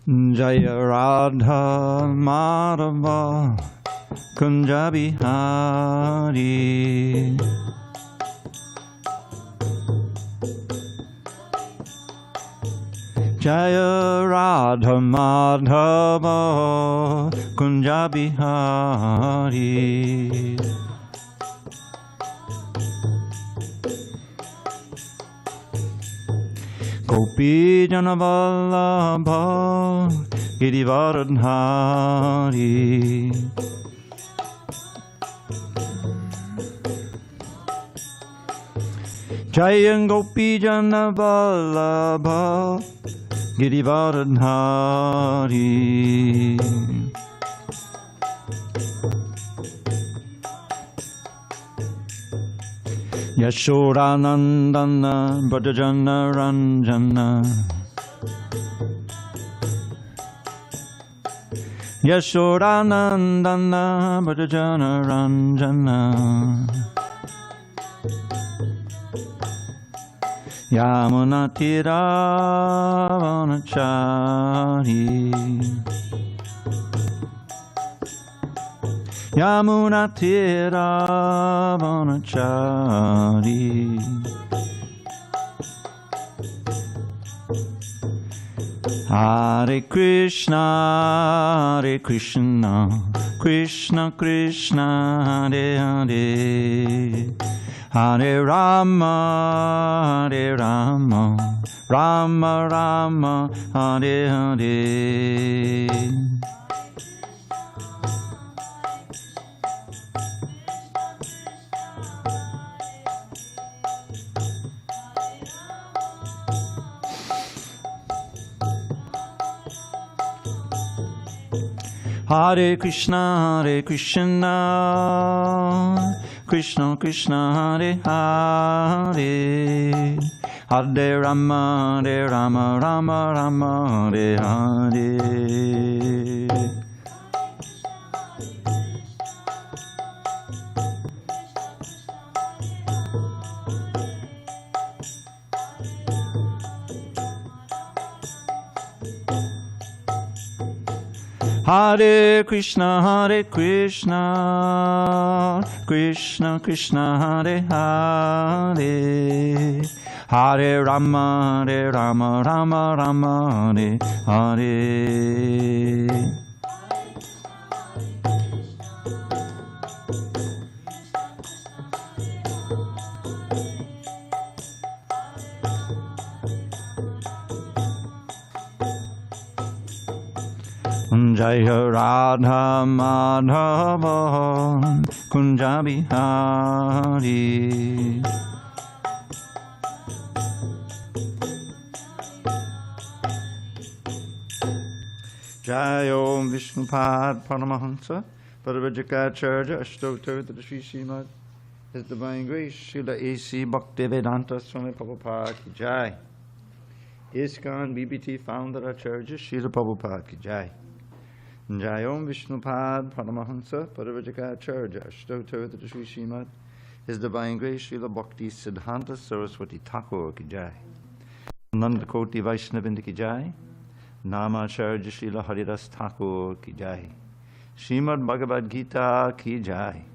Jaya Radha Madhava Kunja Bihari. Jaya Radha Madhava Kunja Bihari. Gopi Janavallabha Girivaradhari. Jaya Gopi Janavallabha Girivaradhari. Yashodanandana Brajajana Ranjana. Yashodanandana Brajajana Ranjana. Yamunatira Vanachari. Yamunatira Vanachari. Hare Krishna, Hare Krishna, Krishna Krishna, Hare Hare, Hare Rama, Hare Rama, Rama Rama, Hare Hare. Hare Krishna, Hare Krishna, Krishna Krishna, Hare Hare, Hare Rama, Hare Rama, Rama Rama, Hare Hare. Hare Krishna, Hare Krishna, Krishna Krishna, Hare Hare, Hare Rama, Hare Rama, Rama Rama, Hare Hare. Jaya Radha Madhava Kunja Bihari. Jaya Om Vishnupad Paramahansa Parvajikacharya Ashtotar to the Srimad, His Divine Grace Srila A.C. Bhaktivedanta Swami Prabhupada Ki Jai. ISKCON BBT Founder Acharya Srila Prabhupada Ki Jai. Jayom Vishnupad Paramahansa Parvajikacharya Ashtotar to the Srimad, His Divine Grace Srila Bhakti Siddhanta Saraswati Thakur Ki Jai. Nanda Koti Vaishnavinda Ki Jai. Namacharya Srila Haridas Thakur Ki Jai. Srimad Bhagavad Gita Ki Jai.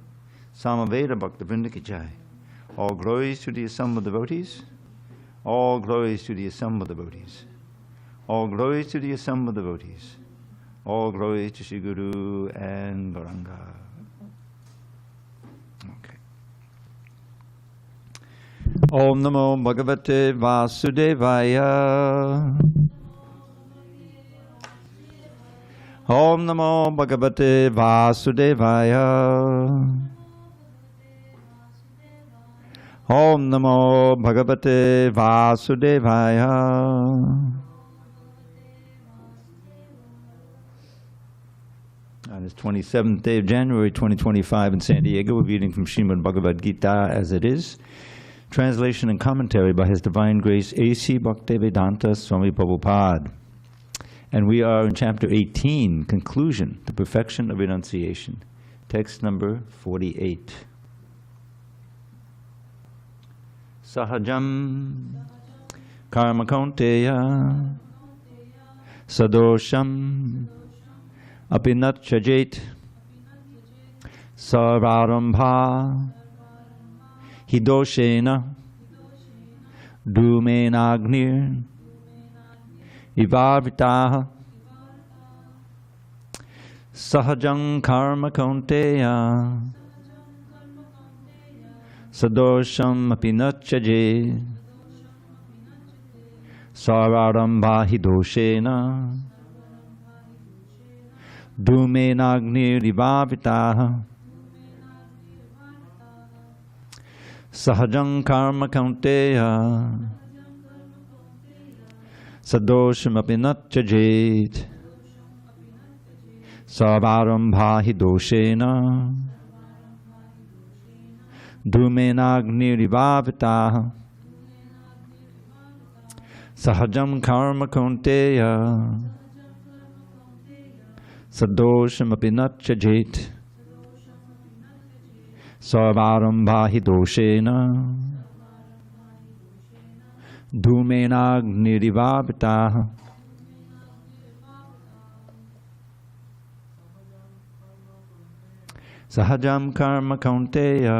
Samaveda Bhaktivinoda Ki Jai. All glories to the assembled devotees. All glories to the assembled devotees. All glories to the assembled devotees. All glories to Sri Guru and Gauranga. Okay. Om Namo Bhagavate Vasudevaya. Om Namo Bhagavate Vasudevaya. Om Namo Bhagavate Vasudevaya. On this 27th day of January 2025 in San Diego, we're reading from Srimad Bhagavad Gita as it is. Translation and commentary by His Divine Grace A.C. Bhaktivedanta Swami Prabhupada. And we are in chapter 18, conclusion, the perfection of renunciation. Text number 48. Sahajam karma kaunteya sadosham apinat chajet sarvarambha hidoshena dhumenagnir ivavitaha sahajang karma kaunteya sadosham apinat chajet sarvarambha hidoshena dhumenagnir ivavitaha sahajang karma kaunteya sadosham apinat chajet sarvarambha hidoshena dhumenagnir ivavitaha sahajam karma kaunteya sadosham apinat chajet sarvarambha hidoshena dhumenagnirivavitaha sahajam karma kaunteya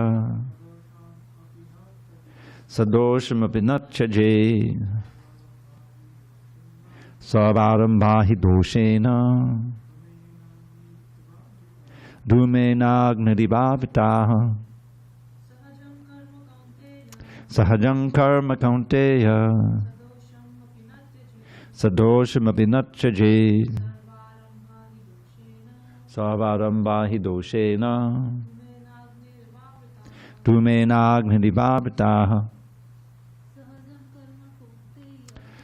sadosham apinat chajet sarvarambha hidoshena dhumenagnirivavitaha sahajam karma kaunteya sadosham apinat chajet sarvarambha hidoshena dhumenagnirivavitaha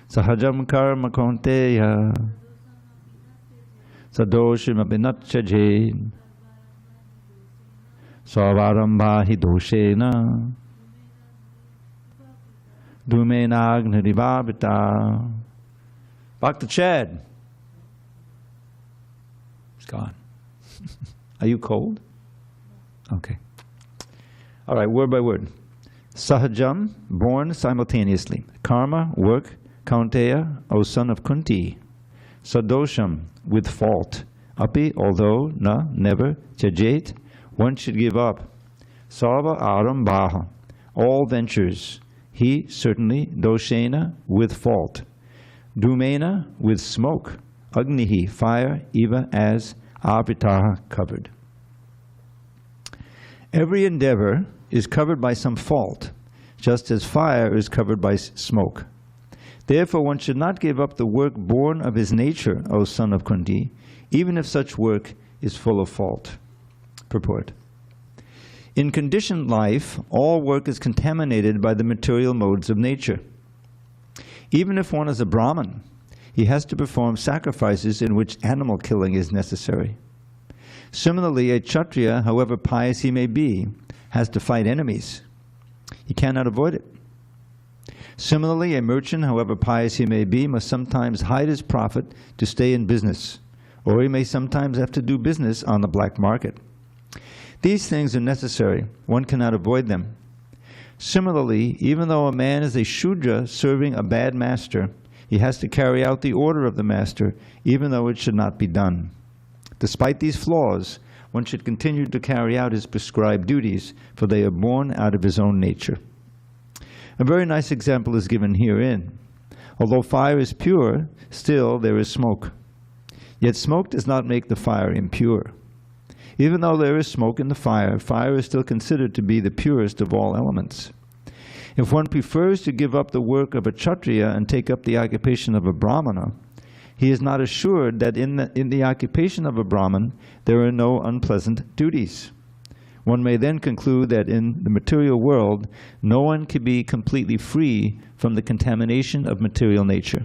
sahajam karma kaunteya sadosham apinat chajet sarvarambha hidoshena dhumenagnirivavitaha. Bhakta Chad. It's gone. Are you cold? Okay. All right, word by word. Sahajam, born simultaneously. Karma, work. Kaunteya, O son of Kunti. Sadosham, with fault. Api, although, na, never. Chajet, one should give up. Sarva arambhaha, all ventures. He, certainly. Doshena, with fault. Dhumena, with smoke. Agnihi, fire. Eva, as. Avitaha, covered. Every endeavor is covered by some fault, just as fire is covered by smoke. Therefore, one should not give up the work born of his nature, O son of Kunti, even if such work is full of fault. Purport. In conditioned life, all work is contaminated by the material modes of nature. Even if one is a Brahmin, he has to perform sacrifices in which animal killing is necessary. Similarly, a Kshatriya, however pious he may be, has to fight enemies. He cannot avoid it. Similarly, a merchant, however pious he may be, must sometimes hide his profit to stay in business, or he may sometimes have to do business on the black market. These things are necessary. One cannot avoid them. Similarly, even though a man is a Shudra serving a bad master, he has to carry out the order of the master, even though it should not be done. Despite these flaws, one should continue to carry out his prescribed duties, for they are born out of his own nature. A very nice example is given herein. Although fire is pure, still there is smoke. Yet smoke does not make the fire impure. Even though there is smoke in the fire, fire is still considered to be the purest of all elements. If one prefers to give up the work of a Kshatriya and take up the occupation of a Brahmana, he is not assured that in the occupation of a Brahmin there are no unpleasant duties. One may then conclude that in the material world, no one can be completely free from the contamination of material nature.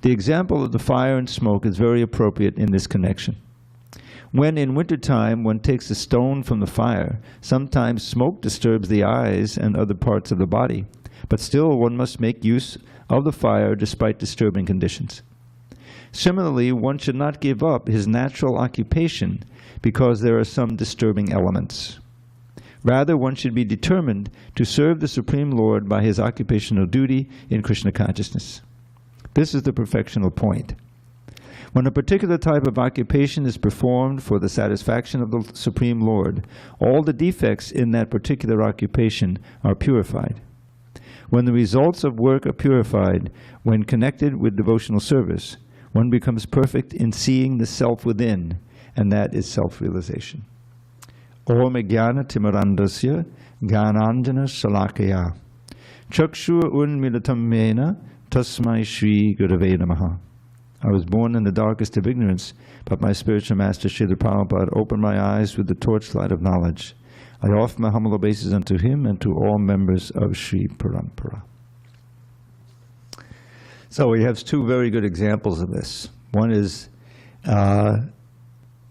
The example of the fire and smoke is very appropriate in this connection. When in wintertime one takes a stone from the fire, sometimes smoke disturbs the eyes and other parts of the body, but still one must make use of the fire despite disturbing conditions. Similarly, one should not give up his natural occupation because there are some disturbing elements. Rather, one should be determined to serve the Supreme Lord by his occupational duty in Krishna consciousness. This is the perfectional point. When a particular type of occupation is performed for the satisfaction of the Supreme Lord, all the defects in that particular occupation are purified. When the results of work are purified, when connected with devotional service, one becomes perfect in seeing the self within, and that is self-realization. Om jnana timirandasya jnananjana shalakaya chakshur unmilitam mena tasmai shri gurave namaha. I was born in the darkest of ignorance, but my spiritual master Srila Prabhupada opened my eyes with the torchlight of knowledge. I offer my humble obeisances unto him and to all members of Sri Parampara. So we have two very good examples of this. One is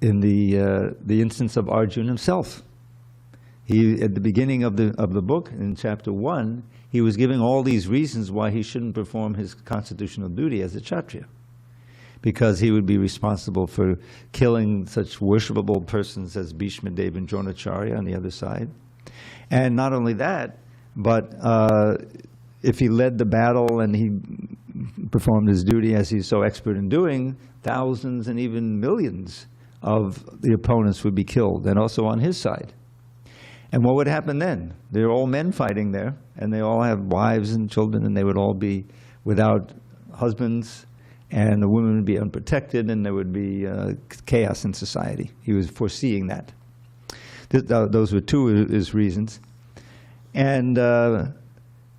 in the instance of Arjuna himself. He, at the beginning of the book, in chapter 1, he was giving all these reasons why he shouldn't perform his constitutional duty as a Kshatriya, because he would be responsible for killing such worshipable persons as Bhishma Dev and Dronacharya on the other side. And not only that, but if he led the battle and he performed his duty as he's so expert in doing, thousands and even millions of the opponents would be killed, and also on his side. And what would happen then? They're all men fighting there, and they all have wives and children, and they would all be without husbands, and the women would be unprotected, and there would be chaos in society. He was foreseeing that. Those were two of his reasons. And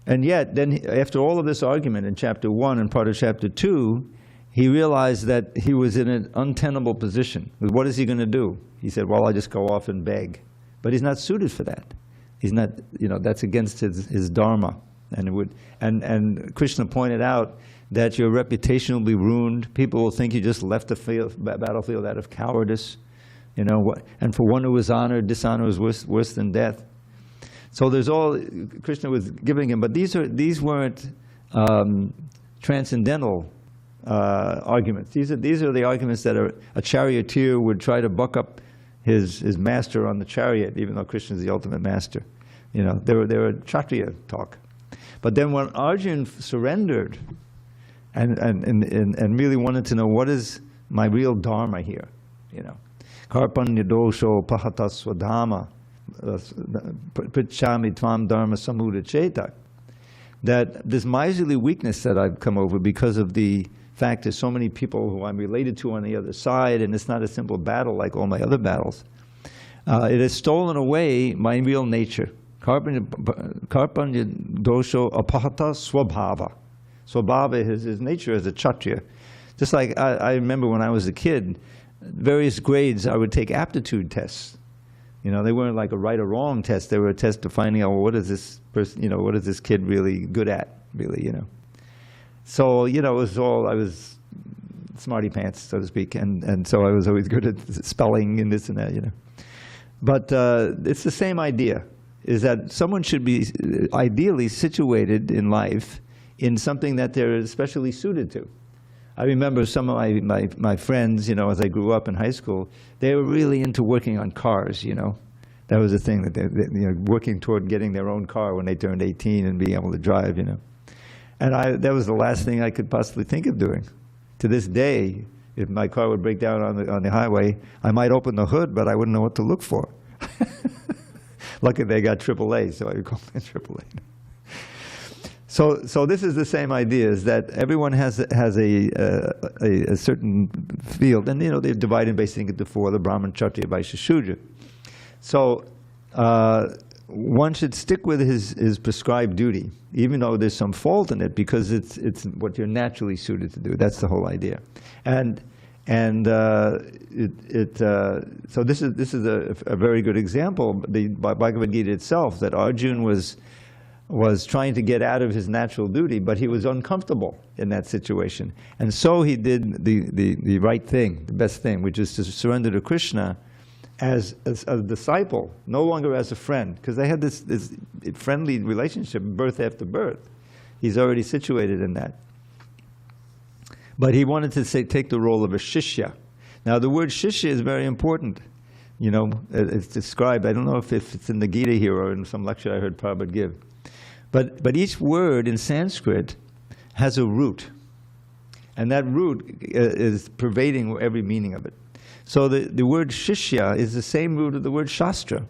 yet, then after all of this argument in chapter 1 and part of chapter 2, he realized that he was in an untenable position. What is he going to do? He said, well, I'll just go off and beg. But he's not suited for that. He's not, that's against his dharma. And Krishna pointed out that your reputation will be ruined. People will think you just left the battlefield out of cowardice. And for one who is honored, dishonor is worse than death. So there's all Krishna was giving him, but these weren't transcendental arguments. These are the arguments that a charioteer would try to buck up his master on the chariot, even though Krishna is the ultimate master. They were Kshatriya talk. But then when Arjuna surrendered and really wanted to know, what is my real dharma here? Karpanya dosho pahata swadhama prichami tvam dharma samudacheta. That this miserly weakness that I've come over because of the fact there's so many people who I'm related to on the other side, and it's not a simple battle like all my other battles. It has stolen away my real nature. Karpanya dosho apahata swabhava. Swabhava is his nature as a Kshatriya. Just like I remember when I was a kid, various grades I would take aptitude tests. They weren't like a right or wrong test. They were a test to finding out, well, what is this person, what is this kid really good at, really, So, it was all, I was smarty pants, so to speak, and so I was always good at spelling and this and that, But it's the same idea, is that someone should be ideally situated in life in something that they're especially suited to. I remember some of my friends, as I grew up in high school, they were really into working on cars, That was the thing, that they working toward getting their own car when they turned 18 and being able to drive, And that was the last thing I could possibly think of doing. To this day, if my car would break down on the highway, I might open the hood, but I wouldn't know what to look for. Luckily, they got AAA, so I would call it AAA. So this is the same idea, is that everyone has a certain field, and they're divided basically into four: the Brahman, Kshatriya, Vaishya, Shudra. So one should stick with his prescribed duty, even though there's some fault in it, because it's what you're naturally suited to do. That's the whole idea. So this is a very good example. The Bhagavad Gita itself, that Arjuna was trying to get out of his natural duty, but he was uncomfortable in that situation, and so he did the right thing, the best thing, which is to surrender to Krishna as a disciple, no longer as a friend, because they had this friendly relationship birth after birth. He's already situated in that. But he wanted to take the role of a shishya. Now the word shishya is very important. It's described, I don't know if it's in the Gita here or in some lecture I heard Prabhupada give. But each word in Sanskrit has a root. And that root is pervading every meaning of it. So the word shishya is the same root of the word shastra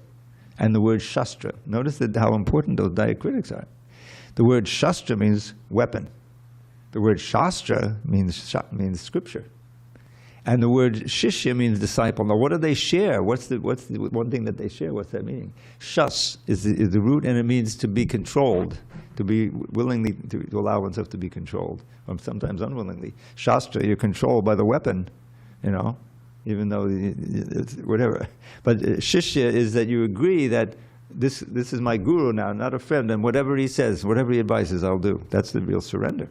and the word shastra. Notice that how important those diacritics are. The word shastra means weapon. The word shastra means scripture. And the word shishya means disciple. Now, what do they share? What's the one thing that they share? What's that meaning? Shas is the root, and it means to be controlled, to be willingly to allow oneself to be controlled, or sometimes unwillingly. Shastra, you're controlled by the weapon, even though it's whatever. But shishya is that you agree that this is my guru now, not a friend, and whatever he says, whatever he advises, I'll do. That's the real surrender,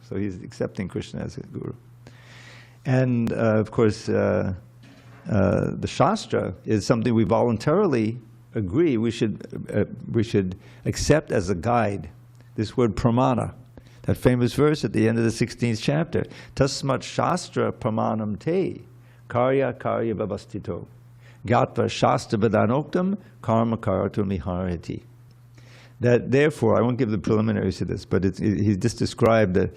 So he's accepting Krishna as a guru. And of course, the Shastra is something we voluntarily agree we should accept as a guide. This word pramana, that famous verse at the end of the 16th chapter, Tasmat Shastra pramanam te, karya karya vavastito, gatva shastra vedanoktam, karma karatu miharati. That therefore, I won't give the preliminaries to this, but he just described the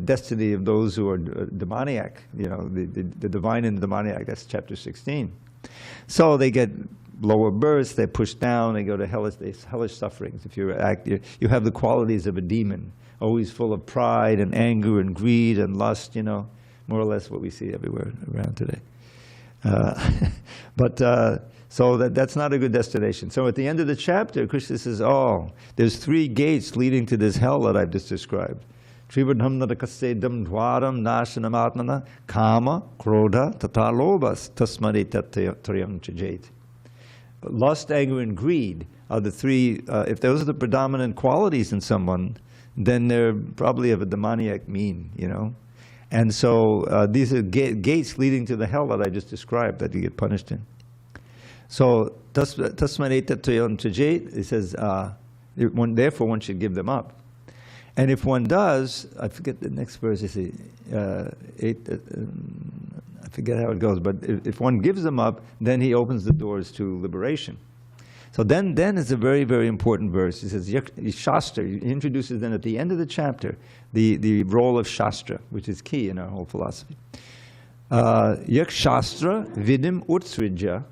destiny of those who are demoniac, the divine and the demoniac. That's chapter 16. So they get lower births, they're pushed down, they go to hellish sufferings. If you have the qualities of a demon, always full of pride and anger and greed and lust, more or less what we see everywhere around today. So that's not a good destination. So at the end of the chapter, Krishna says, there's 3 gates leading to this hell that I've just described. Trivadhamnadakasedam dwaram nashanamatmana kama krodha tata lobas tasmari tatrayam chajet. Lust, anger, and greed are the 3, if those are the predominant qualities in someone, then they're probably of a demoniac mean, And so these are gates leading to the hell that I just described that you get punished in. So, tasmaneta toyon chajet, it says, therefore one should give them up. And if one does, I forget the next verse, I forget how it goes, but if one gives them up, then he opens the doors to liberation. So then it's a very, very important verse. He says, Shastra, he introduces then at the end of the chapter, the role of Shastra, which is key in our whole philosophy. Yak Shastra vidim utsrijya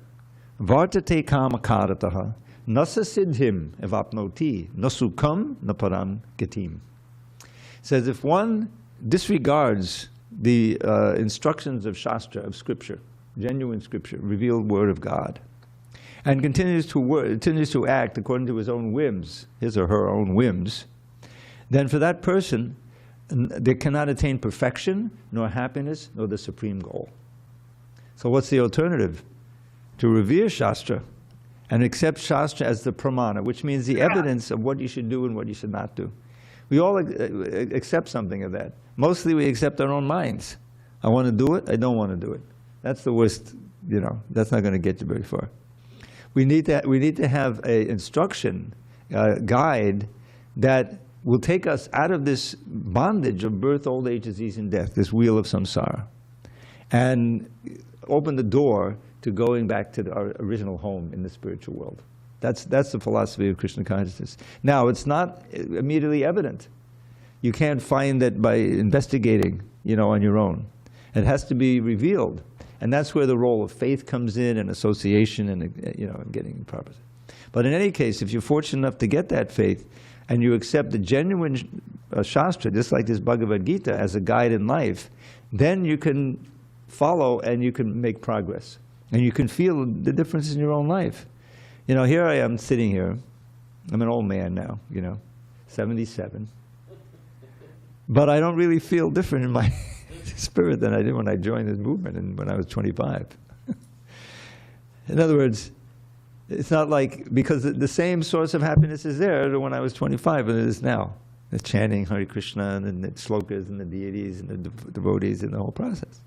vartate kamakarataha nasa siddhim evapnoti nasukam naparam gatim. Says if one disregards the instructions of Shastra, of Scripture, genuine Scripture, revealed Word of God, and continues to act according to his own whims, his or her own whims, then for that person, they cannot attain perfection, nor happiness, nor the supreme goal. So what's the alternative? To revere Shastra and accept Shastra as the pramana, which means the evidence of what you should do and what you should not do. We all accept something of that. Mostly we accept our own minds. I want to do it, I don't want to do it. That's the worst, that's not going to get you very far. We need to have an instruction, guide, that will take us out of this bondage of birth, old age, disease, and death, this wheel of samsara, and open the door to going back to our original home in the spiritual world. That's the philosophy of Krishna consciousness. Now, it's not immediately evident. You can't find that by investigating, on your own. It has to be revealed. And that's where the role of faith comes in, and association, and and getting proper. But in any case, if you're fortunate enough to get that faith, and you accept the genuine Shastra, just like this Bhagavad Gita, as a guide in life, then you can follow and you can make progress. And you can feel the difference in your own life. Here I am sitting here. I'm an old man now, 77. But I don't really feel different in my spirit than I did when I joined this movement and when I was 25. In other words, it's not like, because the same source of happiness is there when I was 25 and it is now. The chanting Hare Krishna and the slokas and the deities and the devotees and the whole process.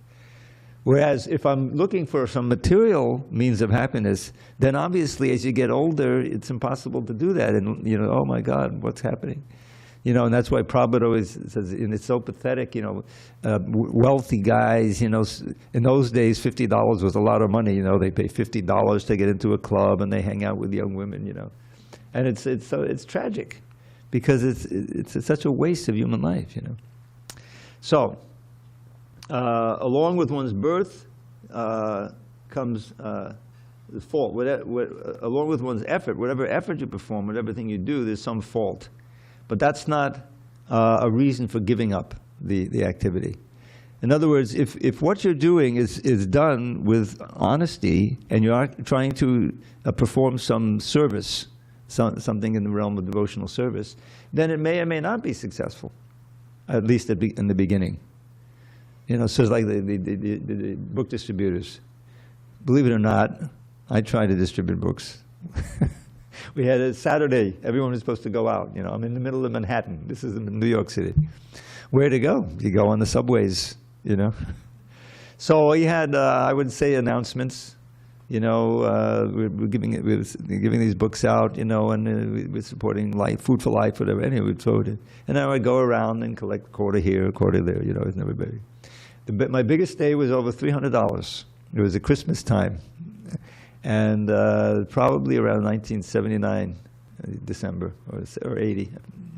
Whereas if I'm looking for some material means of happiness, then obviously as you get older, it's impossible to do that. And, oh my God, what's happening? And that's why Prabhupada always says, and it's so pathetic, wealthy guys, in those days, $50 was a lot of money, they pay $50 to get into a club and they hang out with young women, And it's tragic because it's such a waste of human life, So, along with one's birth comes fault. Along with one's effort, whatever effort you perform, whatever thing you do, there's some fault. But that's not a reason for giving up the activity. In other words, if what you're doing is done with honesty and you are trying to perform some service, something in the realm of devotional service, then it may or may not be successful, at least in the beginning. You know, so it's like the book distributors. Believe it or not, I try to distribute books. We had a Saturday, everyone was supposed to go out. You know, I'm in the middle of Manhattan. This is in New York City. Where to go? You go on the subways, you know. So we had, I would say, announcements. You know, we're giving these books out, you know, and we're supporting life, Food for Life, whatever. Anyway, we'd throw it in. And then I'd go around and collect a quarter here, a quarter there, you know, it's never big. My biggest day was over $300. It was at Christmas time. And probably around 1979, December, or 80.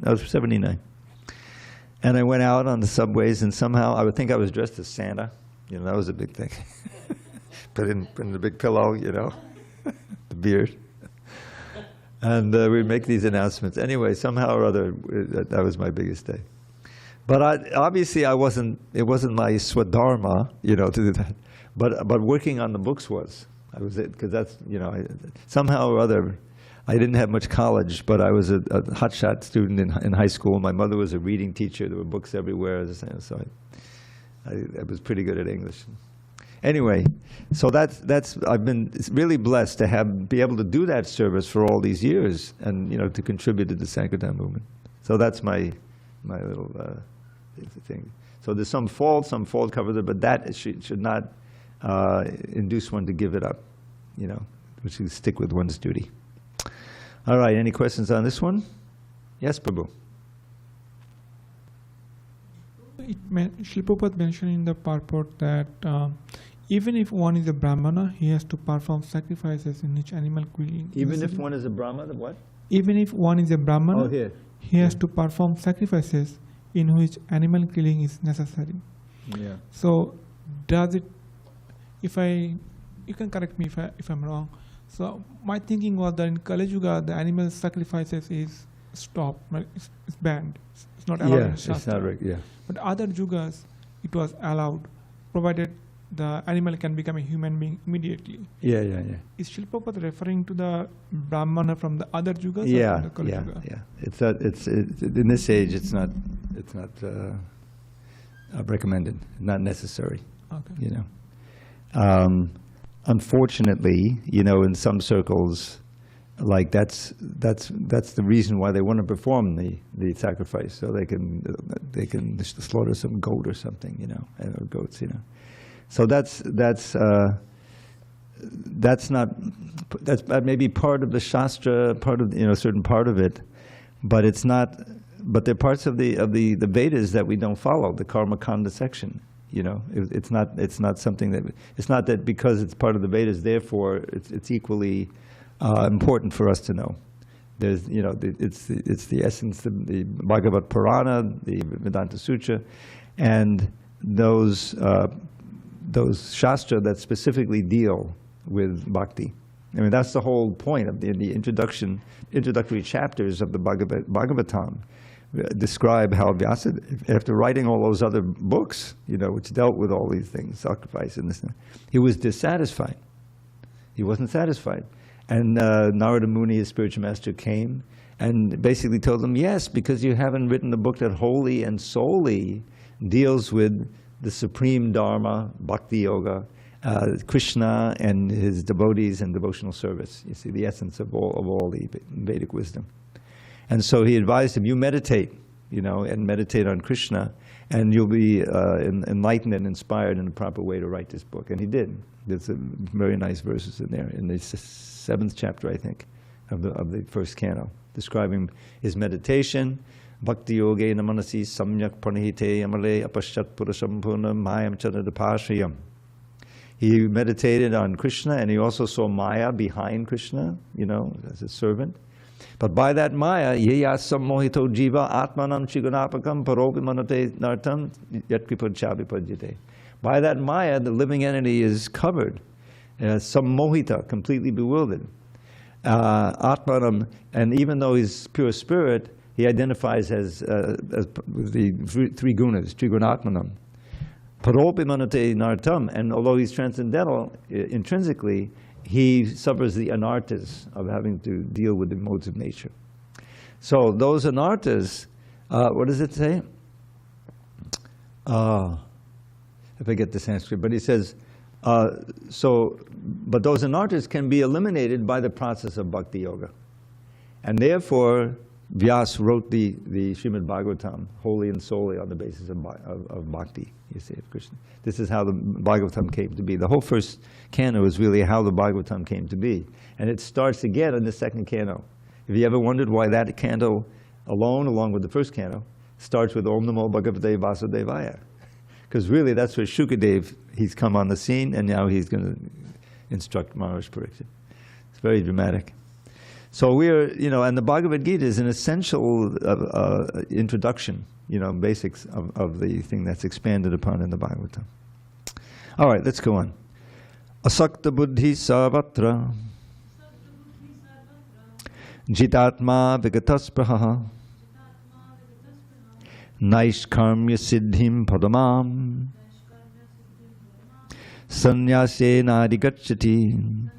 I was 79. And I went out on the subways, and somehow I would think I was dressed as Santa. You know, that was a big thing. Put in the big pillow, you know, the beard. And we'd make these announcements. Anyway, somehow or other, that was my biggest day. But obviously, it wasn't my swadharma, you know, to do that. But working on the books was. I was it, because that's, you know, somehow or other, I didn't have much college, but I was a hotshot student in high school. My mother was a reading teacher. There were books everywhere, so I was pretty good at English. Anyway, so I've been really blessed to be able to do that service for all these years, and, you know, to contribute to the Sankirtan movement. So that's my little thing. So there's some fault covered there, but that should not induce one to give it up, you know, which is stick with one's duty. All right, any questions on this one? Yes, Prabhu. Srila Prabhupada mentioned in the purport that even if one is a Brahmana, he has to perform sacrifices in each animal killing. Even if one is a Brahmana, what? Even if one is a Brahmana, he has Yeah. to perform sacrifices in which animal killing is necessary. Yeah. So, does it? You can correct me if I'm wrong. So my thinking was that in Kali Yuga, the animal sacrifices is stopped, it's banned. It's not allowed in Shastra. It's not right, yeah. But other yugas, it was allowed, provided the animal can become a human being immediately. Yeah. Is Srila Prabhupada referring to the Brahmana from the other yugas? Yeah, or from the Kali Yuga? yeah. It's in this age, it's not recommended, not necessary. Okay. You know. Unfortunately, you know, in some circles, like that's the reason why they want to perform the sacrifice, so they can slaughter some goat or something, you know, or goats, you know. So that's maybe part of the Shastra, part of, you know, a certain part of it, but it's not. But there are parts of the Vedas that we don't follow, the Karma Kanda section. You know, it's not something that, it's not that because it's part of the Vedas, therefore it's equally important for us to know. There's, you know, it's the essence, the Bhagavad Purana, the Vedanta Sutra, and those shastra that specifically deal with bhakti. I mean, that's the whole point of the introductory chapters of the Bhagavatam. Describe how Vyasa, after writing all those other books, you know, which dealt with all these things, sacrifice and this, he was dissatisfied. He wasn't satisfied. And Narada Muni, his spiritual master, came and basically told him, yes, because you haven't written a book that wholly and solely deals with the supreme dharma, bhakti yoga, Krishna and his devotees and devotional service. You see, the essence of all the Vedic wisdom. And so he advised him, you meditate, you know, and meditate on Krishna, and you'll be enlightened and inspired in the proper way to write this book. And he did. There's some very nice verses in there, in the 7th chapter, I think, of the first canto, describing his meditation. Bhakti yoge namanasi samyak pranihite amale apashat purasambhuna mayam chanadapashriyam. He meditated on Krishna, and he also saw Maya behind Krishna, you know, as a servant. But by that maya, yeya sammohito jiva atmanam chigunapakam paropi manate nartam yatkipad chavipadjite. By that maya, the living entity is covered, sammohita, completely bewildered. Atmanam, and even though he's pure spirit, he identifies as the three gunas, trigunatmanam. Paropi manate nartam, and although he's transcendental intrinsically, he suffers the anarthas of having to deal with the modes of nature. So those anarthas, what does it say? I forget the Sanskrit, but he says, but those anarthas can be eliminated by the process of bhakti yoga. And therefore, Vyas wrote the Srimad Bhagavatam wholly and solely on the basis of bhakti, you see, of Krishna. This is how the Bhagavatam came to be. The whole first canto is really how the Bhagavatam came to be. And it starts again in the second canto. Have you ever wondered why that canto alone, along with the first canto, starts with Om Namo Bhagavate Vasudevaya? Because really that's where Shukadev, he's come on the scene, and now he's going to instruct Maharaj Pariksit. It's very dramatic. So we're, and the Bhagavad Gita is an essential introduction, basics of the thing that's expanded upon in the Bhagavatam. All right, let's go on. Asakta buddhi sarvatra jitatma vigataspraha naishkarmya siddhim padamam sannyasena adhigacchati.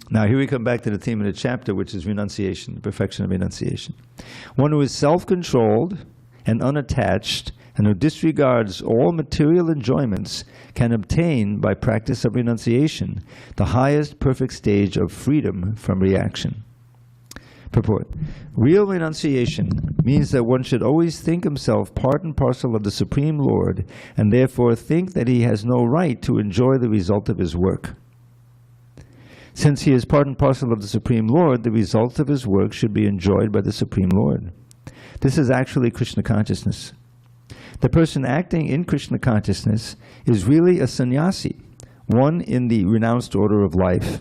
Now here we come back to the theme of the chapter, which is renunciation, the perfection of renunciation. One who is self-controlled and unattached and who disregards all material enjoyments can obtain, by practice of renunciation, the highest perfect stage of freedom from reaction. Purport. Real renunciation means that one should always think himself part and parcel of the Supreme Lord, and therefore think that he has no right to enjoy the result of his work. Since he is part and parcel of the Supreme Lord, the results of his work should be enjoyed by the Supreme Lord. This is actually Krishna consciousness. The person acting in Krishna consciousness is really a sannyasi, one in the renounced order of life.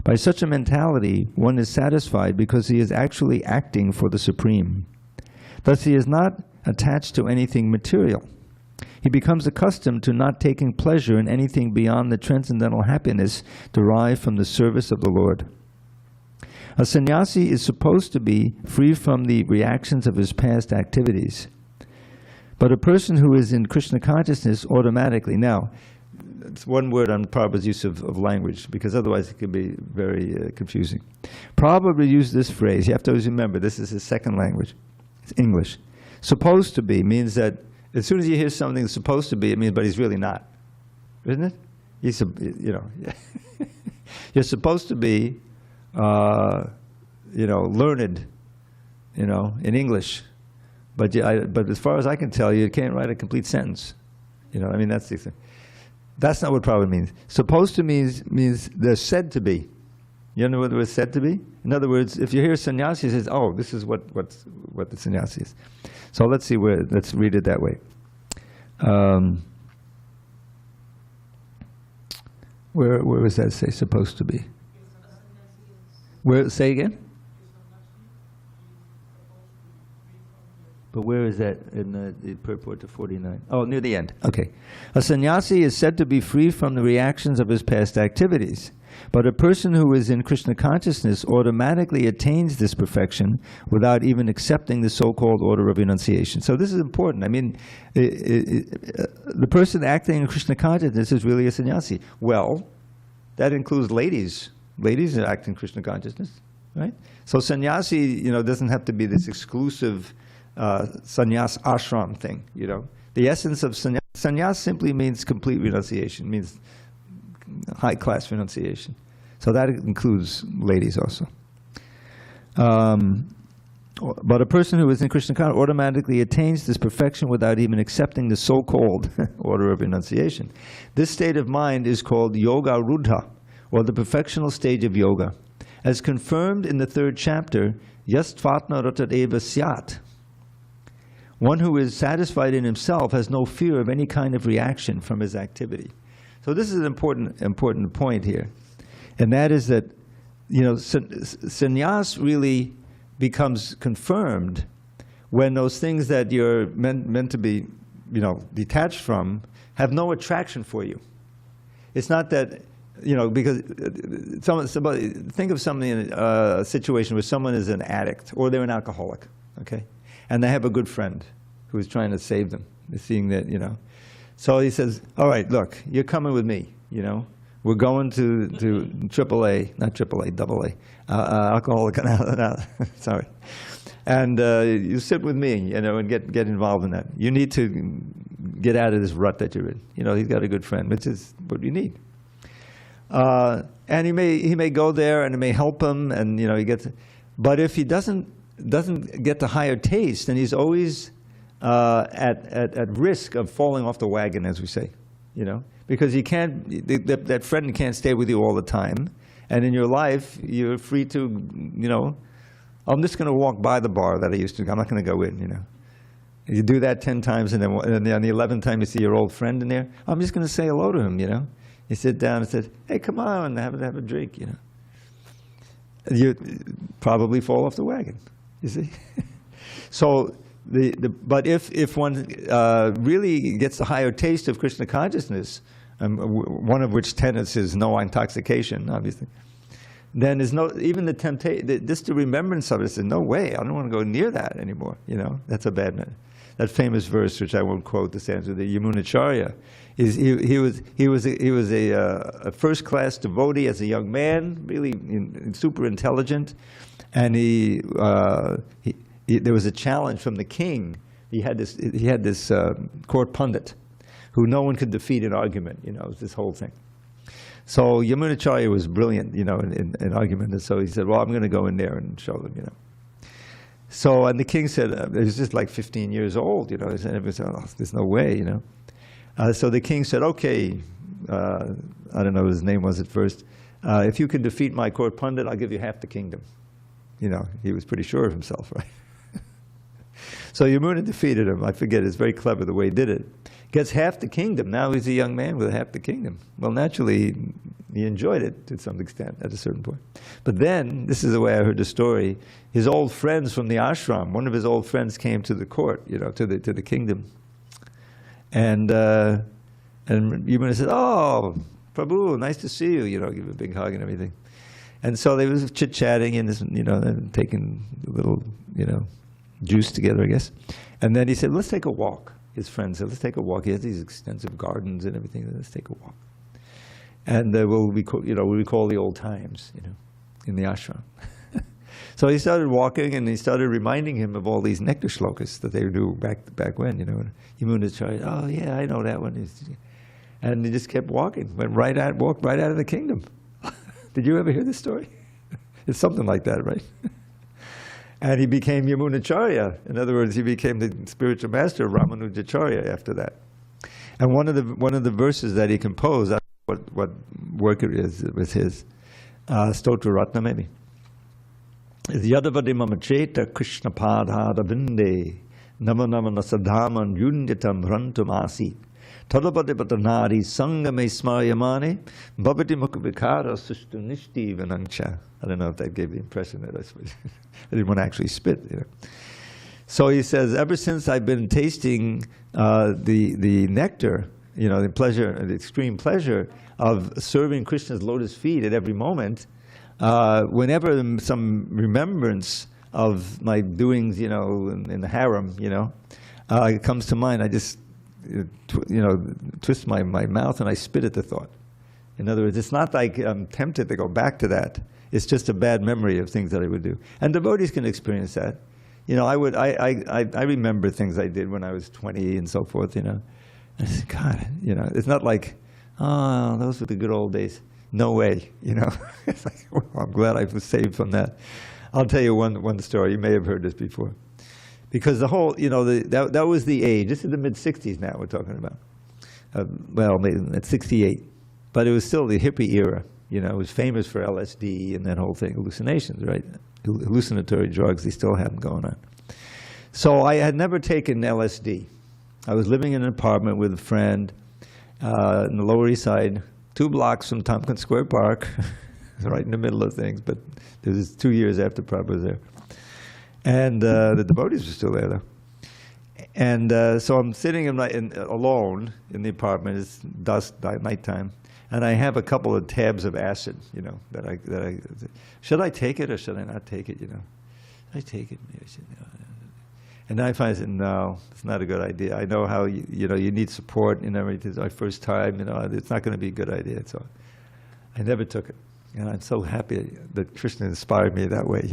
By such a mentality, one is satisfied because he is actually acting for the Supreme. Thus he is not attached to anything material. He becomes accustomed to not taking pleasure in anything beyond the transcendental happiness derived from the service of the Lord. A sannyasi is supposed to be free from the reactions of his past activities. But a person who is in Krishna consciousness automatically, now, it's one word on Prabhupada's use of language, because otherwise it can be very confusing. Prabhupada used this phrase, you have to always remember, this is his second language, it's English. Supposed to be means that as soon as you hear something that's supposed to be, it means, but he's really not, isn't it? You're supposed to be, learned, in English, but as far as I can tell, you can't write a complete sentence. That's the thing. That's not what Prabhupada means. Supposed to means they're said to be. You know what the word said to be? In other words, if you hear sannyasi, it says, oh, this is what the sannyasi is. So let's read it that way. Where was that say supposed to be? Where, say again? But where is that in the purport to 49? Oh, near the end. Okay. A sannyasi is said to be free from the reactions of his past activities. But a person who is in Krishna consciousness automatically attains this perfection without even accepting the so-called order of renunciation. So this is important. The person acting in Krishna consciousness is really a sannyasi. Well, that includes ladies. Ladies act in Krishna consciousness, right? So sannyasi, doesn't have to be this exclusive sannyas ashram thing, The essence of sannyas simply means complete renunciation, means high-class renunciation. So that includes ladies also. But a person who is in Krishna consciousness automatically attains this perfection without even accepting the so-called order of renunciation. This state of mind is called yoga rudha, or the perfectional stage of yoga. As confirmed in the third chapter, yastvatna ratadeva syat. One who is satisfied in himself has no fear of any kind of reaction from his activity. So this is an important point here. And that is that sannyas really becomes confirmed when those things that you're meant to be, detached from have no attraction for you. It's not that, because somebody, think of something in a situation where someone is an addict or they're an alcoholic, okay? And they have a good friend who's trying to save them, seeing that, So he says, all right, look, you're coming with me, We're going to AAA, not AAA, AA, Alcoholic Anonymous, sorry. And you sit with me, and get involved in that. You need to get out of this rut that you're in. He's got a good friend, which is what you need. And he may go there, and it may help him, and he gets. But if he doesn't get the higher taste, then he's always at risk of falling off the wagon, as we say, because he can't. That friend can't stay with you all the time, and in your life, you're free to, I'm just going to walk by the bar that I used to. I'm not going to go in, You do that 10 times, and then on the 11th time you see your old friend in there. I'm just going to say hello to him, You sit down and say, hey, come on, have a drink, You probably fall off the wagon, you see. So, but if one really gets the higher taste of Krishna consciousness, one of which tenets is no intoxication, obviously, then there's even the temptation, just the remembrance of it, says, no way, I don't want to go near that anymore, That's a bad man. That famous verse, which I won't quote, the Sanskrit, the Yamunacharya, he was a first-class devotee as a young man, really super intelligent, and there was a challenge from the king. He had this court pundit, who no one could defeat in argument. It was this whole thing. So Yamunacharya was brilliant, in argument, and so he said, well, I'm going to go in there and show them, So, and the king said, he was just like 15 years old, and everyone said, oh, there's no way, So the king said, okay, I don't know what his name was at first, if you can defeat my court pundit, I'll give you half the kingdom. He was pretty sure of himself, right? So Yamuna defeated him. I forget, it's very clever the way he did it. Gets half the kingdom. Now he's a young man with half the kingdom. Well, naturally, he enjoyed it to some extent at a certain point. But then, this is the way I heard the story, his old friends from the ashram, one of his old friends came to the court, to the kingdom. And Yamuna said, oh, Prabhu, nice to see you, give a big hug and everything. And so they was chit-chatting and, and taking a little, juice together, I guess. And then he said, let's take a walk. His friend said, let's take a walk. He has these extensive gardens and everything. Let's take a walk. And we'll recall the old times, in the ashram. So he started walking, and he started reminding him of all these nectar shlokas that they do back when, Yamuna tried, oh yeah, I know that one. And he just kept walking, walked right out of the kingdom. Did you ever hear this story? It's something like that, right? And he became Yamunacharya. In other words, he became the spiritual master of Ramanujacharya after that. And one of the verses that he composed, I don't know what work it is, it was his, Stotra Ratna maybe, is Yadavadi Mamacheta Krishna Padhada Vinde Namanama Nasadhaman Yunditam Rantum Asit Tadabadi Batanari Sangame Smayamane Babati Mukavikara Sustanishti Vanancha. I don't know if that gave the impression that I didn't want to actually spit. So he says, ever since I've been tasting the nectar, the pleasure, the extreme pleasure of serving Krishna's lotus feet at every moment, whenever some remembrance of my doings, in the harem, comes to mind, I just, twist my mouth and I spit at the thought. In other words, it's not like I'm tempted to go back to that. It's just a bad memory of things that I would do. And devotees can experience that. I remember things I did when I was 20 and so forth, I said, God, it's not like, oh, those were the good old days. No way, It's like, well, I'm glad I was saved from that. I'll tell you one story. You may have heard this before. Because the whole, that was the age. This is the mid-60s now we're talking about. Well, maybe at 68. But it was still the hippie era. It was famous for LSD and that whole thing, hallucinations, right? Hallucinatory drugs, they still had them going on. So I had never taken LSD. I was living in an apartment with a friend in the Lower East Side, 2 blocks from Tompkins Square Park, right in the middle of things. But this is 2 years after Prabhupada was there. And the devotees were still there, though. And so I'm sitting alone in the apartment. It's dusk, nighttime. And I have a couple of tabs of acid, that I should I take it or should I not take it, Should I take it? Maybe I should, And then I said, no, it's not a good idea. I know how, you need support and everything. It's my first time, it's not going to be a good idea. So I never took it. And I'm so happy that Krishna inspired me that way,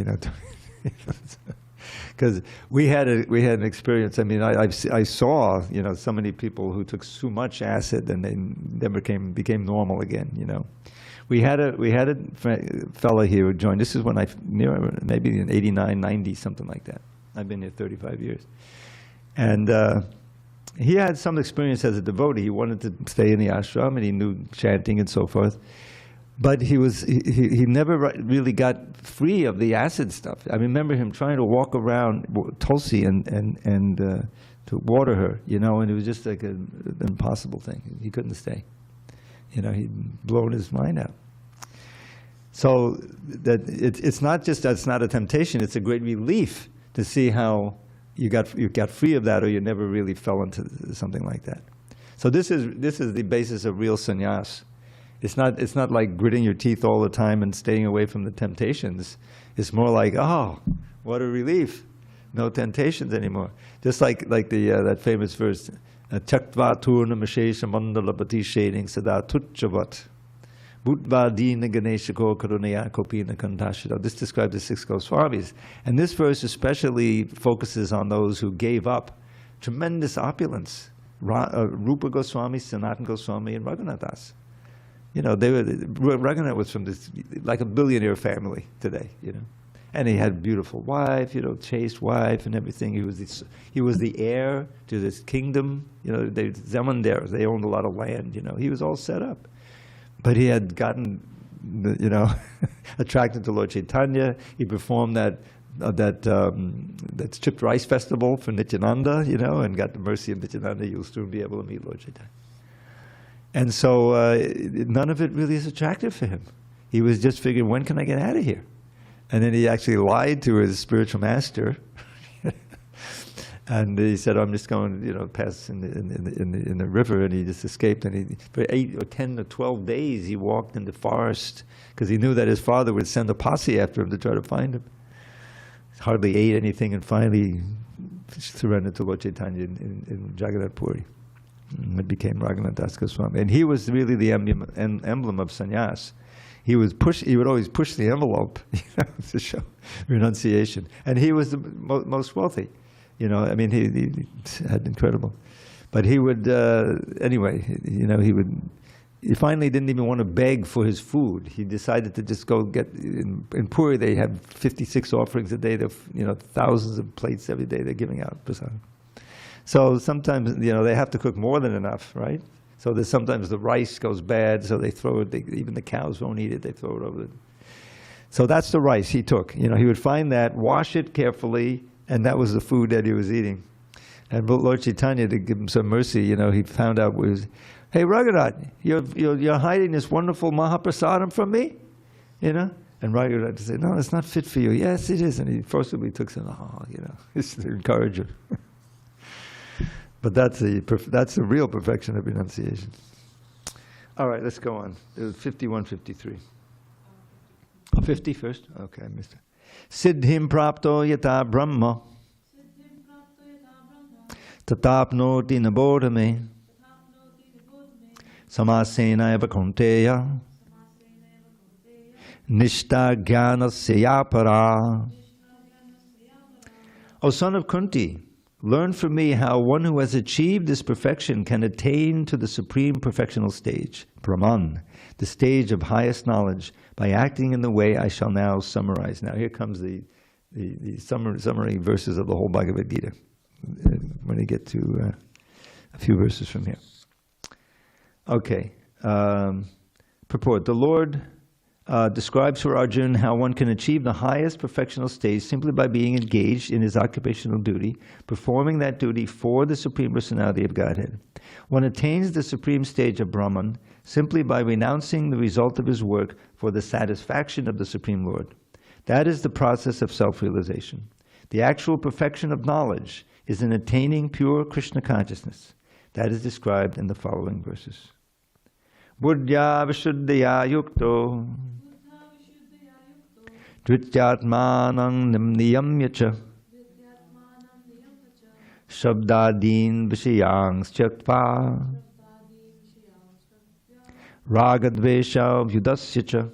Because we had an experience. I mean, I saw, so many people who took so much acid and they never became normal again, We had a fellow here who joined. This is when maybe in 89, 90, something like that. I've been here 35 years. And he had some experience as a devotee. He wanted to stay in the ashram, and he knew chanting and so forth. But he never really got free of the acid stuff. I remember him trying to walk around Tulsi and to water her, and it was just like an impossible thing. He couldn't stay. He'd blown his mind out. So that it's not just that it's not a temptation, it's a great relief to see how you got free of that, or you never really fell into something like that. So this is the basis of real sannyas. It's not like gritting your teeth all the time and staying away from the temptations. It's more like, oh, what a relief. No temptations anymore. Just like that famous verse, Chaktva turna mashesha mandala pati shading sada tuchavat. Bhutva dina ganeshako karunaya kopina kantashita. This describes the 6 Goswamis. And this verse especially focuses on those who gave up tremendous opulence. Rupa Goswami, Sanatana Goswami, and Raghunath Das. Raghunath was from this, like a billionaire family today, And he had a beautiful wife, chaste wife and everything. He was the heir to this kingdom, they Zamindars, they owned a lot of land, He was all set up. But he had gotten, attracted to Lord Chaitanya. He performed that chipped rice festival for Nityananda, and got the mercy of Nityananda. You'll soon be able to meet Lord Chaitanya. And so none of it really is attractive for him. He was just figuring, when can I get out of here? And then he actually lied to his spiritual master. And he said, I'm just going to pass in the river, and he just escaped. And for 8 or 10 or 12 days he walked in the forest because he knew that his father would send a posse after him to try to find him. He hardly ate anything, and finally surrendered to Lord Chaitanya in Jagannath Puri. It became Raghunath Das Goswami. And he was really the emblem of sannyas. He would always push the envelope to show renunciation. And he was the most wealthy. He had incredible. But he would, he finally didn't even want to beg for his food. He decided to just go get, in Puri they have 56 offerings a day, thousands of plates every day they're giving out. So sometimes, they have to cook more than enough, right? So sometimes the rice goes bad, so they throw it, even the cows won't eat it, they throw it over the... So that's the rice he took. He would find that, wash it carefully, and that was the food that he was eating. And Lord Chaitanya, to give him some mercy, he found out, hey, Raghunath, you're hiding this wonderful Mahaprasadam from me? And Raghunath said, no, it's not fit for you. Yes, it is. And he forcibly took some, just to encourage him. But that's the real perfection of renunciation. All right, let's go on. 51, 53. Oh, 50 first? Okay, I missed it. Siddhim prapto yata brahma tatapnoti nabodhame samasena eva konteya nishta jnanasya yapara. O son of Kunti, learn from me how one who has achieved this perfection can attain to the supreme perfectional stage, Brahman, the stage of highest knowledge, by acting in the way I shall now summarize. Now here comes the summary verses of the whole Bhagavad Gita, when we get to a few verses from here. Okay. Purport. The Lord describes for Arjuna how one can achieve the highest perfectional stage simply by being engaged in his occupational duty, performing that duty for the Supreme Personality of Godhead. One attains the supreme stage of Brahman simply by renouncing the result of his work for the satisfaction of the Supreme Lord. That is the process of self-realization. The actual perfection of knowledge is in attaining pure Krishna consciousness. That is described in the following verses. Buddhya vishuddhya yukto Dhrityatmanam nimniyamyacha Shabdadin vishayangs tyaktva Ragadvesha vyudasya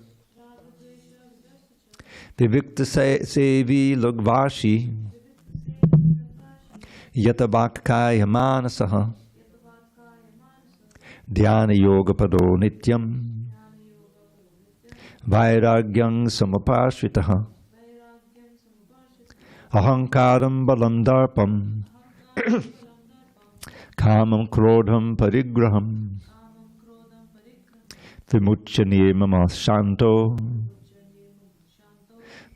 Vivikta sevi lugvashi Yatabakaya manasaha Dhyana yoga pado nityam Vairagyam samapashritaha Ahankaram balam darpam Kamam krodham parigraham Vimuchyane mama shanto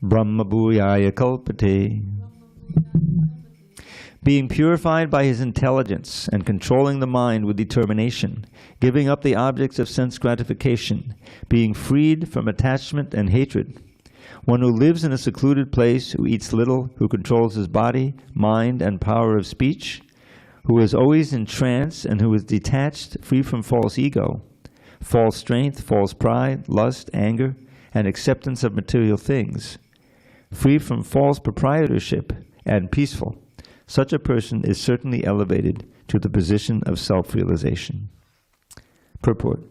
brahma-bhūyaya kalpate. Being purified by his intelligence and controlling the mind with determination, giving up the objects of sense gratification, being freed from attachment and hatred. One who lives in a secluded place, who eats little, who controls his body, mind, and power of speech, who is always in trance and who is detached, free from false ego, false strength, false pride, lust, anger, and acceptance of material things, free from false proprietorship and peaceful. Such a person is certainly elevated to the position of self-realization. Purport.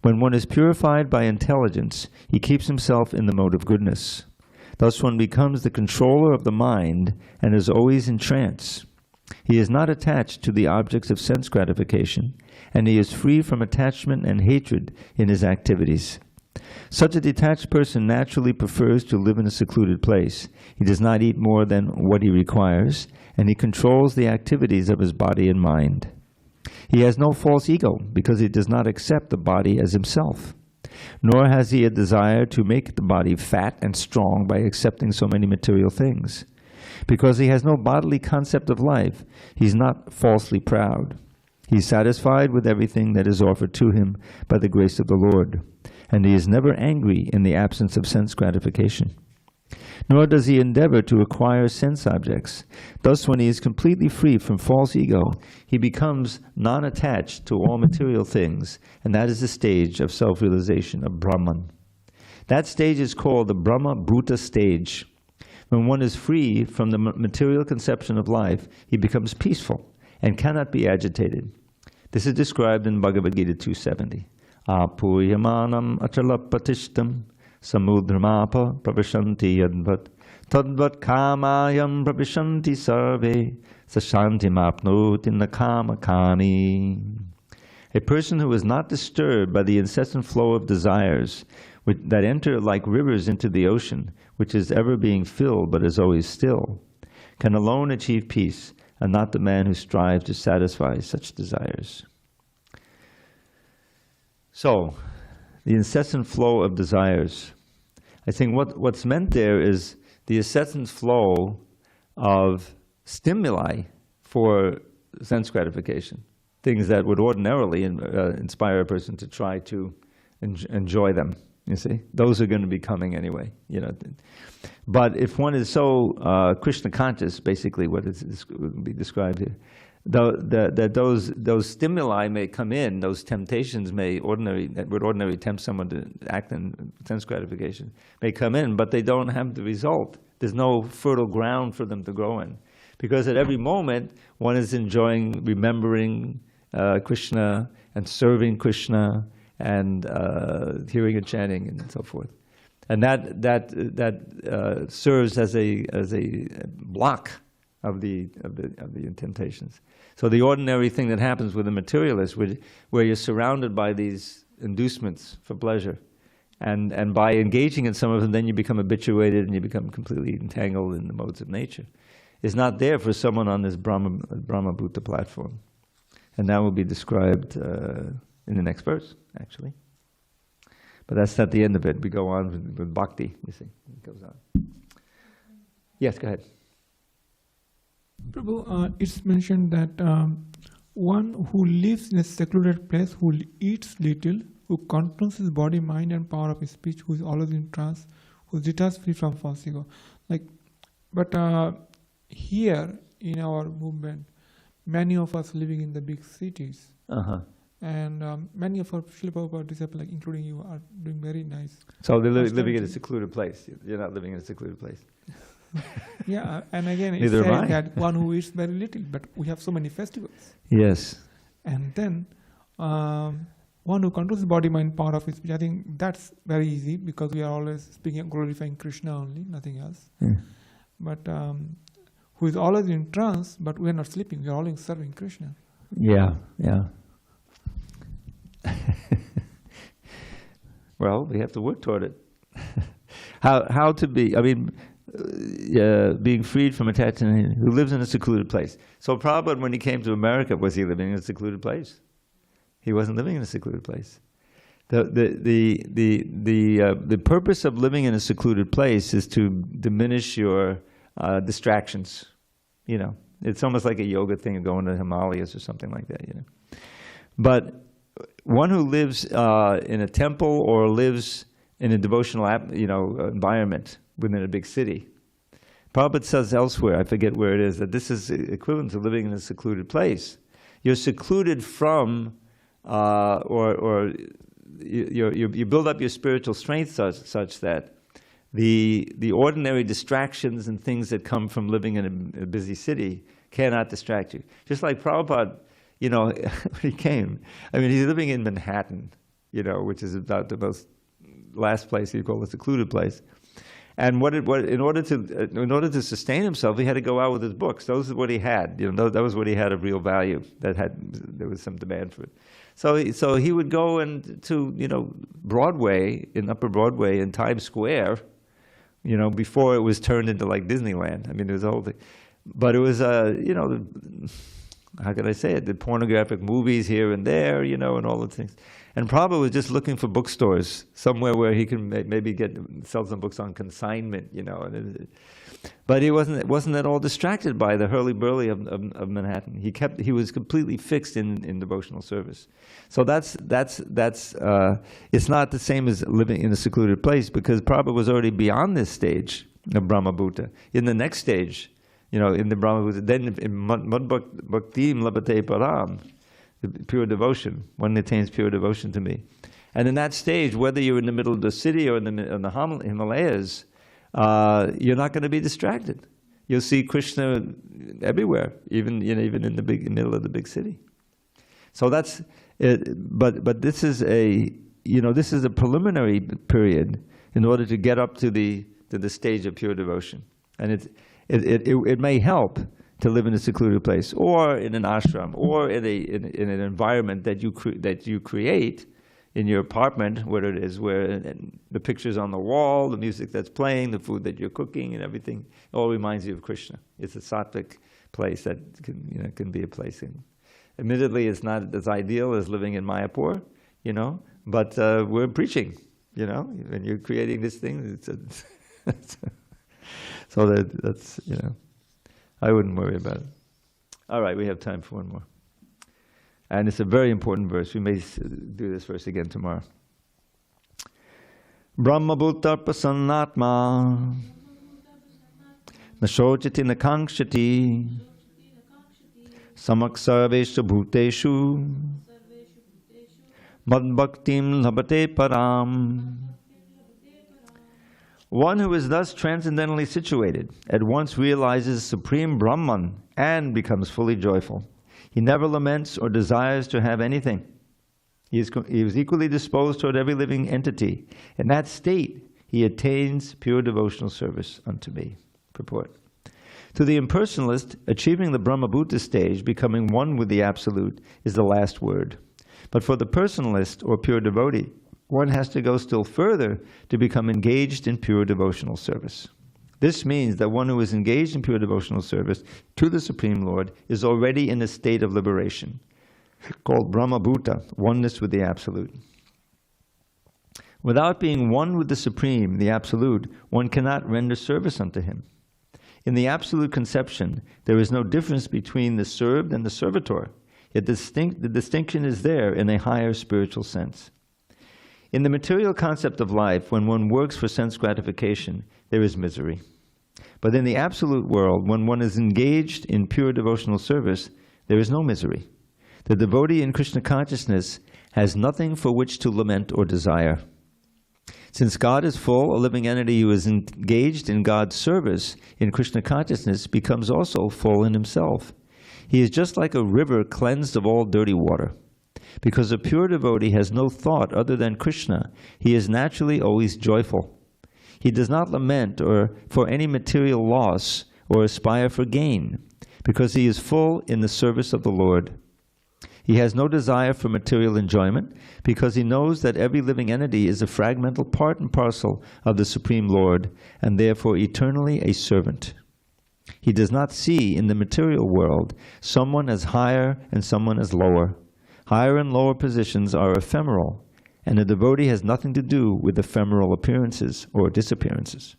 When one is purified by intelligence, he keeps himself in the mode of goodness. Thus one becomes the controller of the mind and is always in trance. He is not attached to the objects of sense gratification, and he is free from attachment and hatred in his activities. Such a detached person naturally prefers to live in a secluded place. He does not eat more than what he requires, and he controls the activities of his body and mind. He has no false ego because he does not accept the body as himself, nor has he a desire to make the body fat and strong by accepting so many material things. Because he has no bodily concept of life, he is not falsely proud. He is satisfied with everything that is offered to him by the grace of the Lord, and he is never angry in the absence of sense gratification. Nor does he endeavor to acquire sense objects. Thus, when he is completely free from false ego, he becomes non-attached to all material things, and that is the stage of self-realization, of Brahman. That stage is called the brahma-bhūta stage. When one is free from the material conception of life, he becomes peaceful and cannot be agitated. This is described in Bhagavad Gita 270. Apuyamanam achalapatishtam samudramapa pravishanti yadvat tadvat kamayam pravishanti sarve sashanti mapnoti nakamakani. A person who is not disturbed by the incessant flow of desires that enter like rivers into the ocean, which is ever being filled but is always still, can alone achieve peace, and not the man who strives to satisfy such desires. So, the incessant flow of desires. I think what's meant there is the incessant flow of stimuli for sense gratification, things that would ordinarily inspire a person to try to enjoy them. You see, those are going to be coming anyway. You know, but if one is so Krishna conscious, basically what would be described here, that those stimuli may come in, those temptations that would ordinarily tempt someone to act in sense gratification, may come in, but they don't have the result. There's no fertile ground for them to grow in, because at every moment one is enjoying, remembering Krishna and serving Krishna and hearing and chanting and so forth, and that serves as a block of the temptations. So the ordinary thing that happens with a materialist, where you're surrounded by these inducements for pleasure, and by engaging in some of them, then you become habituated and you become completely entangled in the modes of nature, is not there for someone on this brahma-bhūta platform, and that will be described in the next verse, actually. But that's not the end of it. We go on with bhakti, you see. It goes on. Yes, go ahead. Prabhu, it's mentioned that one who lives in a secluded place, who eats little, who controls his body, mind, and power of his speech, who is always in trance, who is detached free from false ego. But here in our movement, many of us living in the big cities, and many of our Srila Prabhupada disciples, including you, are doing very nice. So they're living in a secluded place. You're not living in a secluded place. Yeah, and again, it Neither am says I. that one who eats very little, but we have so many festivals. Yes. And then one who controls body, mind, power of his speech. I think that's very easy because we are always speaking, glorifying Krishna only, nothing else. Yeah. But who is always in trance, but we are not sleeping. We are always serving Krishna. Yeah, yeah. Well, we have to work toward it. How to be, I mean, being freed from attachment, who lives in a secluded place. So Prabhupada, when he came to America, was he living in a secluded place? He wasn't living in a secluded place. The purpose of living in a secluded place is to diminish your distractions. You know, it's almost like a yoga thing of going to the Himalayas or something like that. You know, but one who lives in a temple or lives in a devotional environment within a big city. Prabhupada says elsewhere, I forget where it is, that this is equivalent to living in a secluded place. You're secluded from, you build up your spiritual strength such that the ordinary distractions and things that come from living in a busy city cannot distract you. Just like Prabhupada, you know, when he came, I mean, he's living in Manhattan, you know, which is about the most last place you call a secluded place. And in order to sustain himself, he had to go out with his books. Those are what he had. You know, that was what he had of real value. There was some demand for it. So he would go to Broadway, in Upper Broadway in Times Square, you know, before it was turned into like Disneyland. I mean, it was a whole thing. But it was how can I say it? The pornographic movies here and there, you know, and all the things. And Prabhupada was just looking for bookstores somewhere where he can maybe sell some books on consignment, you know. But he wasn't at all distracted by the hurly-burly of Manhattan. He was completely fixed in devotional service. So that's it's not the same as living in a secluded place, because Prabhupada was already beyond this stage of brahma-bhūta. In the next stage, you know, in the brahma-bhūta, then in mad-bhaktim labhate param, pure devotion, one attains pure devotion to me. And in that stage, whether you're in the middle of the city or in the Himalayas, you're not going to be distracted. You'll see Krishna everywhere, even in the middle of the big city. So that's it. But this is a preliminary period in order to get up to the stage of pure devotion. And it may help to live in a secluded place, or in an ashram, or in an environment that you create in your apartment, where it is, where the pictures on the wall, the music that's playing, the food that you're cooking, and everything all reminds you of Krishna. It's a sattvic place that can be a place. Admittedly, it's not as ideal as living in Mayapur, you know, but we're preaching, you know, when you're creating this thing. So that's you know. I wouldn't worry about it. All right, we have time for one more. And it's a very important verse. We may do this verse again tomorrow. Brahma-bhūta prasannatma nashochati nakankshati samak sarveshu bhuteshu mad-bhaktim labhate param. One who is thus transcendentally situated at once realizes Supreme Brahman and becomes fully joyful. He never laments or desires to have anything. He is equally disposed toward every living entity. In that state, he attains pure devotional service unto me. Purport. To the impersonalist, achieving the brahma-bhūta stage, becoming one with the Absolute, is the last word. But for the personalist or pure devotee, one has to go still further to become engaged in pure devotional service. This means that one who is engaged in pure devotional service to the Supreme Lord is already in a state of liberation, called brahma-bhūta, oneness with the Absolute. Without being one with the Supreme, the Absolute, one cannot render service unto Him. In the Absolute conception, there is no difference between the served and the servitor, yet the distinction is there in a higher spiritual sense. In the material concept of life, when one works for sense gratification, there is misery. But in the Absolute world, when one is engaged in pure devotional service, there is no misery. The devotee in Krishna consciousness has nothing for which to lament or desire. Since God is full, a living entity who is engaged in God's service in Krishna consciousness becomes also full in himself. He is just like a river cleansed of all dirty water. Because a pure devotee has no thought other than Krishna, he is naturally always joyful. He does not lament for any material loss or aspire for gain, because he is full in the service of the Lord. He has no desire for material enjoyment, because he knows that every living entity is a fragmental part and parcel of the Supreme Lord, and therefore eternally a servant. He does not see in the material world someone as higher and someone as lower. Higher and lower positions are ephemeral, and a devotee has nothing to do with ephemeral appearances or disappearances.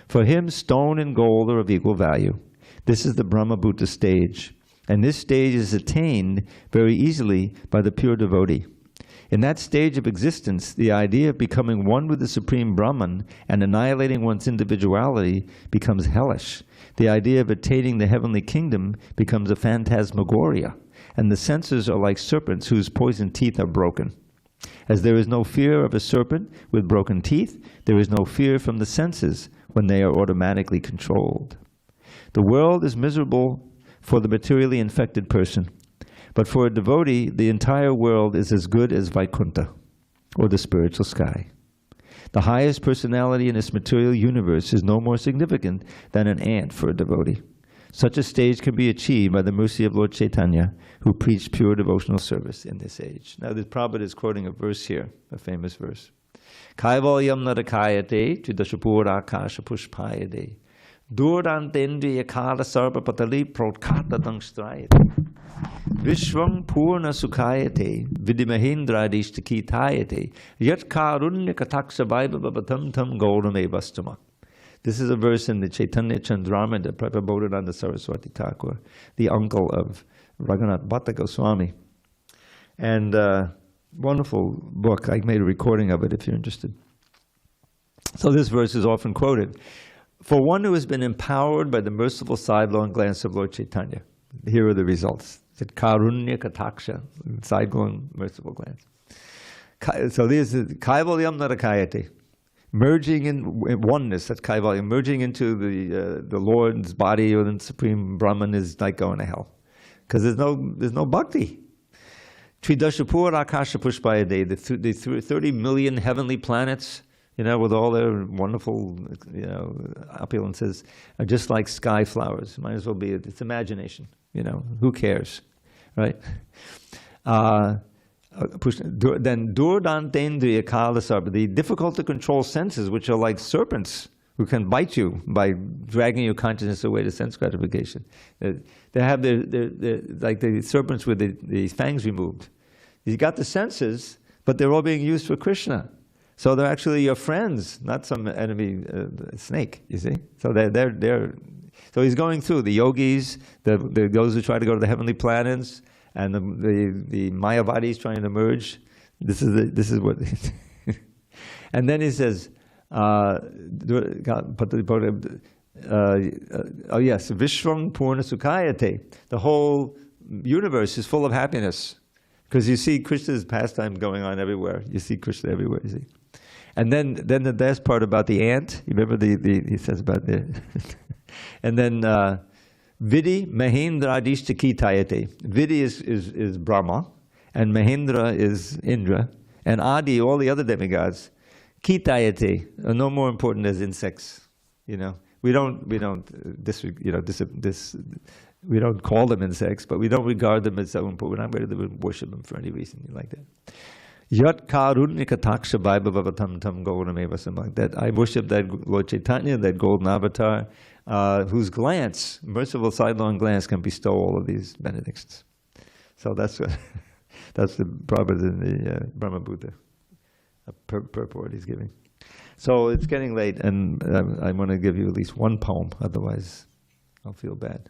For him, stone and gold are of equal value. This is the brahma-bhūta stage, and this stage is attained very easily by the pure devotee. In that stage of existence, the idea of becoming one with the Supreme Brahman and annihilating one's individuality becomes hellish. The idea of attaining the heavenly kingdom becomes a phantasmagoria, and the senses are like serpents whose poisoned teeth are broken. As there is no fear of a serpent with broken teeth, there is no fear from the senses when they are automatically controlled. The world is miserable for the materially infected person, but for a devotee, the entire world is as good as Vaikuntha, or the spiritual sky. The highest personality in this material universe is no more significant than an ant for a devotee. Such a stage can be achieved by the mercy of Lord Chaitanya, who preached pure devotional service in this age. Now, the Prabhupada is quoting a verse here, a famous verse. Kaivalyam narakayate chidashapura akasha pushpayade durantendriya kala sarva patali protkata dangstrayate vishwam purna sukhayate vidimahendradishtakitayate yat karunya kataksa vaibhavatam tam gaurame. This is a verse in the Chaitanya Chandramrita that Prabhupada Saraswati Thakur, the uncle of Raghunath Bhatta Goswami. And wonderful book. I made a recording of it if you're interested. So this verse is often quoted. For one who has been empowered by the merciful sidelong glance of Lord Chaitanya, here are the results. It's Karunya Kataksha, sidelong merciful glance. So this is Kaivalyam Narakayate. Merging in oneness, that's Kaivalya. Merging into the Lord's body or the Supreme Brahman is like going to hell, because there's no bhakti. Tridashapur Akasha Pushpayade, the 30 million heavenly planets, with all their wonderful, opulences, are just like sky flowers. Might as well be it's imagination. Who cares, right? Then Durdantendriya Kalasarva, the difficult to control senses, which are like serpents who can bite you by dragging your consciousness away to sense gratification. They have their like the serpents with the fangs removed. You got the senses, but they're all being used for Krishna. So they're actually your friends, not some enemy snake, you see? So they're so he's going through the yogis, those who try to go to the heavenly planets, and the Mayavadis trying to merge. This is what. And then he says, Vishwam Purna Sukhayate. The whole universe is full of happiness, because you see Krishna's pastime going on everywhere. You see Krishna everywhere. You see, and then the best part about the ant. You remember he says about the, and then. Vidi Mahendra Adishtakitayate. Vidi is Brahma, and Mahendra is Indra, and Adi, all the other demigods. Kitayate are no more important as insects. We don't we don't call them insects, but we don't regard them as so important. We're not ready to worship them for any reason like that. Yat karunyakataksha vaibhavatam tam gaurameva. That I worship that Lord Chaitanya, that golden avatar, whose glance, merciful sidelong glance, can bestow all of these benedictions. So that's the Prabhupada in the brahma-bhūta purport he's giving. So it's getting late, and I want to give you at least one poem, otherwise I'll feel bad.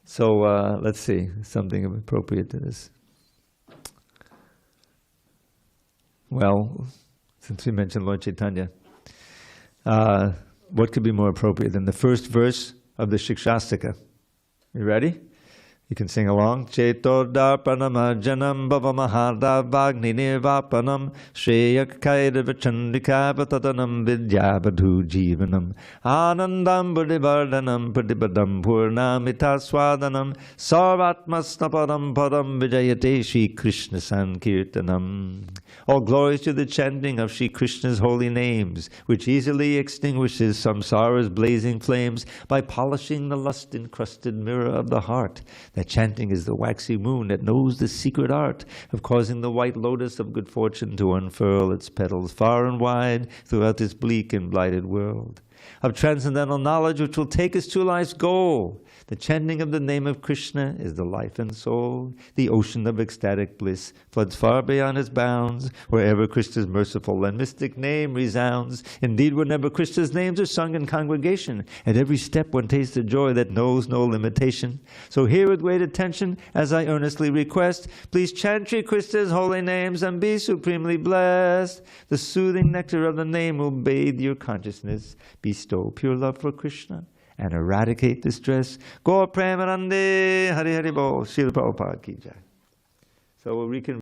So let's see, something appropriate to this. Well, since we mentioned Lord Chaitanya, what could be more appropriate than the first verse of the Shikshastika? You ready? You can sing along. Cheto darpanam arjanam bhavamahadavagni nirvapanam shreyakaira vichandikapatatanam vidyabadhu jivanam anandam buddhivardhanam pradibadam purnamitaswadanam sarvatmasnapadam padam vijayate Shri Krishna sankirtanam. All glories to the chanting of Shri Krishna's holy names, which easily extinguishes samsara's blazing flames by polishing the lust-encrusted mirror of the heart. That chanting is the waxy moon that knows the secret art of causing the white lotus of good fortune to unfurl its petals far and wide throughout this bleak and blighted world. Of transcendental knowledge which will take us to life's goal. The chanting of the name of Krishna is the life and soul. The ocean of ecstatic bliss floods far beyond its bounds, wherever Krishna's merciful and mystic name resounds. Indeed, whenever Krishna's names are sung in congregation, at every step one tastes the joy that knows no limitation. So hear with great attention, as I earnestly request, please chant Shri Krishna's holy names and be supremely blessed. The soothing nectar of the name will bathe your consciousness, bestow pure love for Krishna, and eradicate distress. Gaur Premanande, Hari Hari Bol, Srila Prabhupada Ki Jai. So we'll reconvene.